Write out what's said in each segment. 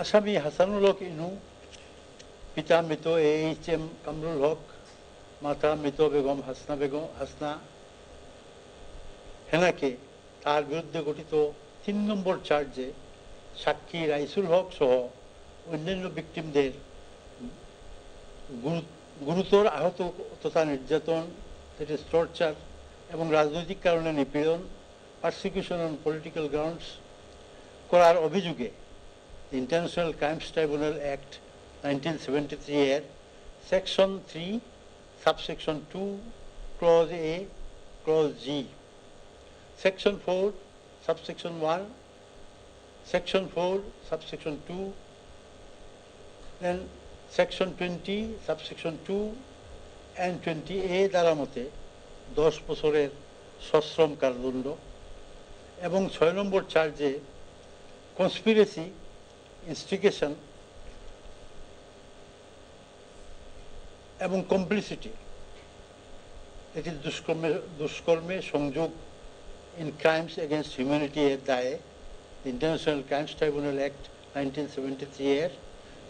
আসামি হাসানুল হক ইনু, পিতা মৃত AHM কামরুল হক, মাতা মৃত বেগম হাসনা হেনাকে তার বিরুদ্ধে গঠিত ৩ নম্বর চার্জে সাক্ষী রাইসুল হক সহ অন্যান্য ভিকটিমদের গুরুতর আহত তথা নির্যাতন, টর্চার এবং রাজনৈতিক কারণে নিপীড়ন, পারসিকিউশন অন পলিটিক্যাল গ্রাউন্ডস করার অভিযোগে ইন্টারন্যাশনাল ক্রাইমস ট্রাইব্যুনাল অ্যাক্ট 1973 এর section 3 subsection 2 clause A clause G, section 4 subsection 1, section 4 subsection 2, then section 20 subsection 2 and 20A দ্বারা মতে 10 বছরের সশ্রম কারাদণ্ড এবং 6 নম্বর চার্জে কনস্পিরেসি, ইনস্টিগেশন এবং কমপ্লিসিটি, এটি দুষ্কর্মে সংযোগ ইন ক্রাইমস এগেনস্ট হিউম্যানিটি এর দায়ে ইন্টারন্যাশনাল ক্রাইমস ট্রাইব্যুনাল অ্যাক্ট 1973 এর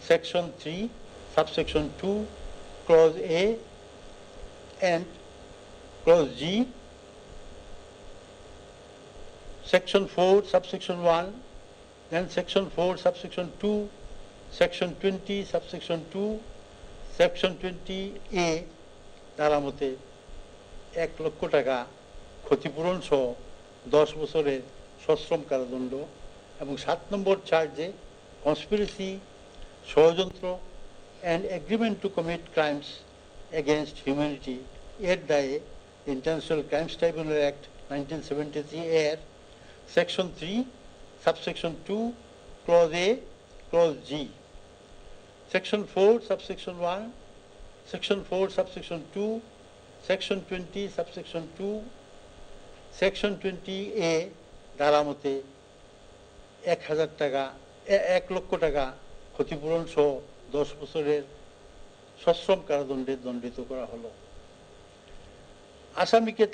section 3 subsection 2 clause A and clause G, section 4 subsection 1, then section 4 subsection 2, section 20 subsection 2, section 20A দ্বারা মতে 1 লক্ষ টাকা ক্ষতিপূরণ সহ 10 বছরের সশ্রম কারাদণ্ড এবং 7 নম্বর চার্জে কনস্পিরেসি, ষড়যন্ত্র and agreement to commit crimes against humanity এর দায়ে ইন্টারন্যাশনাল ক্রাইমস ট্রাইব্যুনাল অ্যাক্ট 1973 এর section 3 subsection 2 clause A clause G, section 4 subsection 1, section 4 subsection 2, section 20 subsection 2, section 20A দ্বারা মতে 1,000 টাকা 1 লক্ষ টাকা ক্ষতিপূরণ সহ 10 বছরের সশ্রম কারাদণ্ডে দণ্ডিত করা হলো। আসামিকে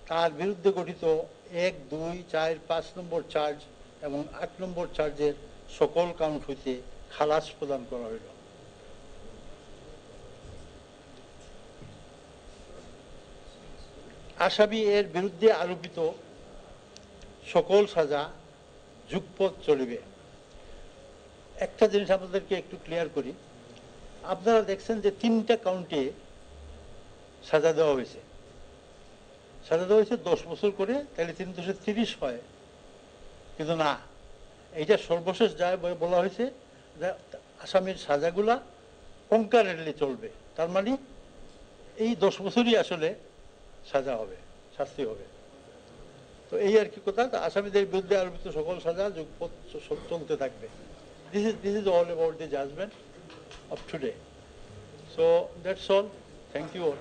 তার বিরুদ্ধে গঠিত 1, 2, 4, 5 নম্বর চার্জ এবং 8 নম্বর চার্জের সকল কাউন্ট হইতে খালাস প্রদান করা হইল। আসামি এর বিরুদ্ধে আরোপিত সকল সাজা যুগপৎ চলিবে। একটা জিনিস আপনাদেরকে একটু ক্লিয়ার করি, আপনারা দেখছেন যে 3টা কাউন্টে সাজা দেওয়া হয়েছে। সাজা দেওয়া হয়েছে 10 বছর করে, তাহলে 3 × 30 হয়, কিন্তু না, এইটা সর্বশেষ যায় বলা হয়েছে যে আসামির সাজাগুলা কনকারেন্টলি চলবে। তার মানে এই 10 বছরই আসলে সাজা হবে, শাস্তি হবে। তো এই আর কি কথা, আসামিদের বিরুদ্ধে আরোপিত সকল সাজা যুগপৎ চলতে থাকবে। This is all about the judgment of today. So that's all. Thank you all.